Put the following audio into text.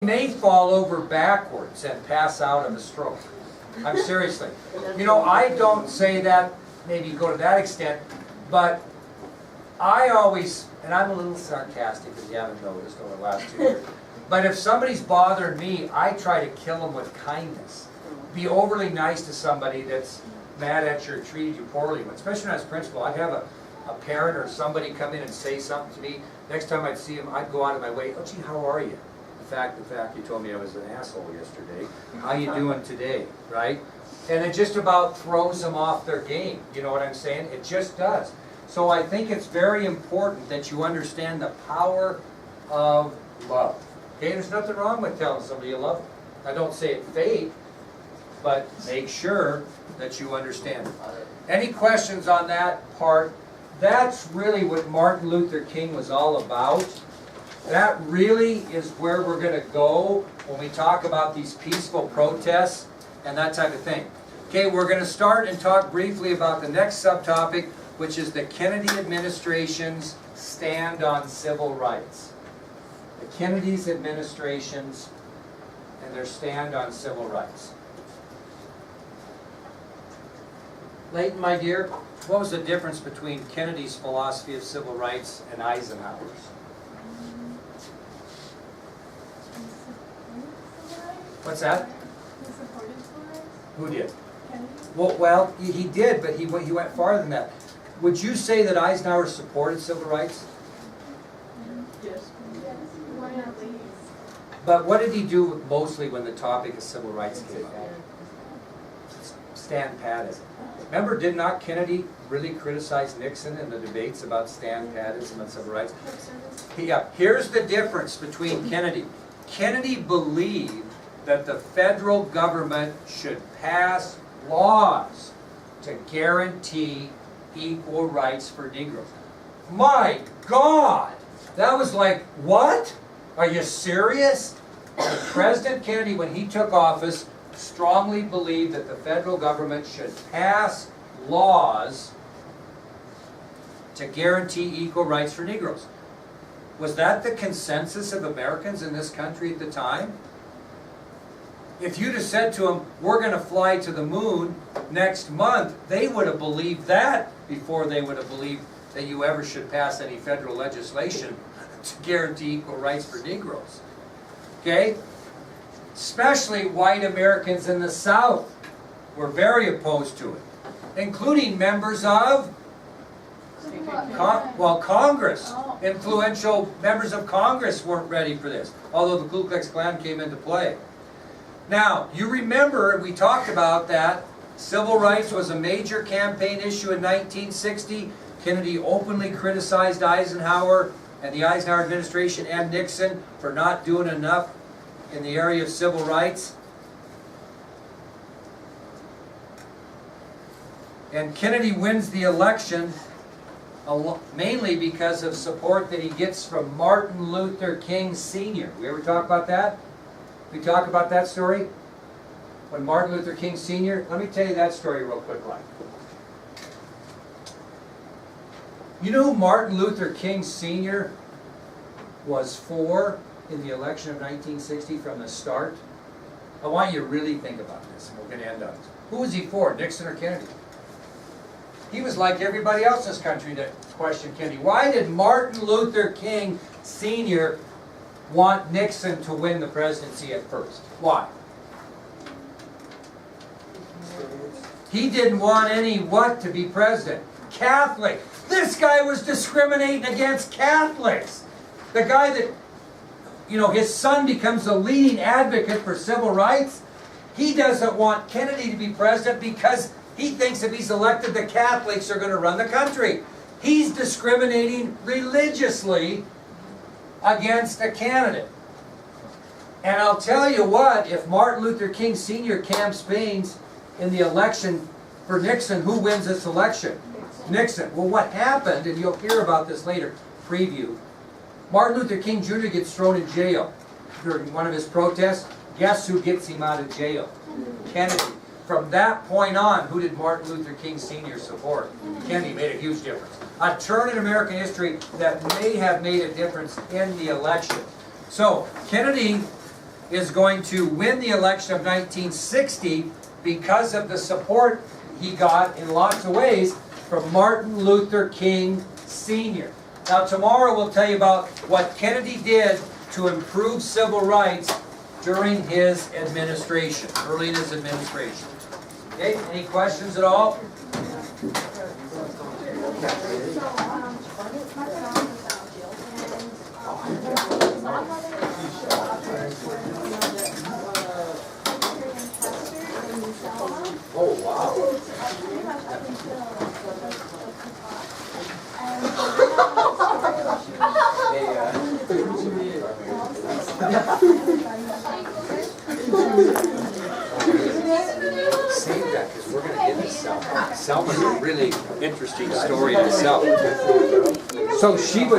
may fall over backwards and pass out of a stroke. I'm seriously. You know, I don't say that, maybe go to that extent, but I always, and I'm a little sarcastic if you haven't noticed over the last 2 years, but if somebody's bothering me, I try to kill them with kindness. Be overly nice to somebody that's mad at you or treated you poorly. Especially as principal, I'd have a parent or somebody come in and say something to me. Next time I'd see him, I'd go out of my way, oh gee, how are you? The fact you told me I was an asshole yesterday. How you doing today, right? And it just about throws them off their game. You know what I'm saying? It just does. So I think it's very important that you understand the power of love. Okay, there's nothing wrong with telling somebody you love them. I don't say it fake, but make sure that you understand it. Any questions on that part? That's really what Martin Luther King was all about. That really is where we're going to go when we talk about these peaceful protests and that type of thing. Okay, we're going to start and talk briefly about the next subtopic, which is the Kennedy administration's stand on civil rights. The Kennedy's administrations and their stand on civil rights. Leighton, my dear, what was the difference between Kennedy's philosophy of civil rights and Eisenhower's? What's that? He supported civil rights? Who did? Kennedy? Well, he did, but he went farther than that. Would you say that Eisenhower supported civil rights? Yes. Why not leave? But what did he do mostly when the topic of civil rights came up? Stand patism. Remember, did not Kennedy really criticize Nixon in the debates about stand patism and civil rights? Yeah, here's the difference between Kennedy. Kennedy believed that the federal government should pass laws to guarantee equal rights for Negroes. My God! That was like, what? Are you serious? President Kennedy, when he took office, strongly believed that the federal government should pass laws to guarantee equal rights for Negroes. Was that the consensus of Americans in this country at the time? If you'd have said to them, we're going to fly to the moon next month, they would have believed that before they would have believed that you ever should pass any federal legislation to guarantee equal rights for Negroes. Okay? Especially white Americans in the South were very opposed to it, including members of Congress. Influential members of Congress weren't ready for this, although the Ku Klux Klan came into play. Now, you remember we talked about that civil rights was a major campaign issue in 1960. Kennedy openly criticized Eisenhower and the Eisenhower administration and Nixon for not doing enough in the area of civil rights. And Kennedy wins the election mainly because of support that he gets from Martin Luther King Sr. We ever talk about that? We talk about that story? When Martin Luther King Sr., let me tell you that story real quick, like. You know who Martin Luther King Sr. was for in the election of 1960 from the start? I want you to really think about this, and we're going to end on this. Who was he for, Nixon or Kennedy? He was like everybody else in this country that questioned Kennedy. Why did Martin Luther King Sr. want Nixon to win the presidency at first? Why? He didn't want any what to be president? Catholic. This guy was discriminating against Catholics. The guy that, you know, his son becomes a leading advocate for civil rights. He doesn't want Kennedy to be president because he thinks if he's elected, the Catholics are going to run the country. He's discriminating religiously against a candidate. And I'll tell you what, if Martin Luther King Sr. campaigns in the election for Nixon, who wins this election? Nixon. Well, what happened, and you'll hear about this later, preview, Martin Luther King Jr. gets thrown in jail during one of his protests. Guess who gets him out of jail? Kennedy. From that point on, who did Martin Luther King Sr. support? Kennedy. Made a huge difference. A turn in American history that may have made a difference in the election. So, Kennedy is going to win the election of 1960 because of the support he got in lots of ways from Martin Luther King Sr. Now tomorrow we'll tell you about what Kennedy did to improve civil rights during his administration, early in his administration. Okay, any questions at all? Oh, wow. Save that, because we're going to get to Selma. Selma's a really interesting story in itself. So she was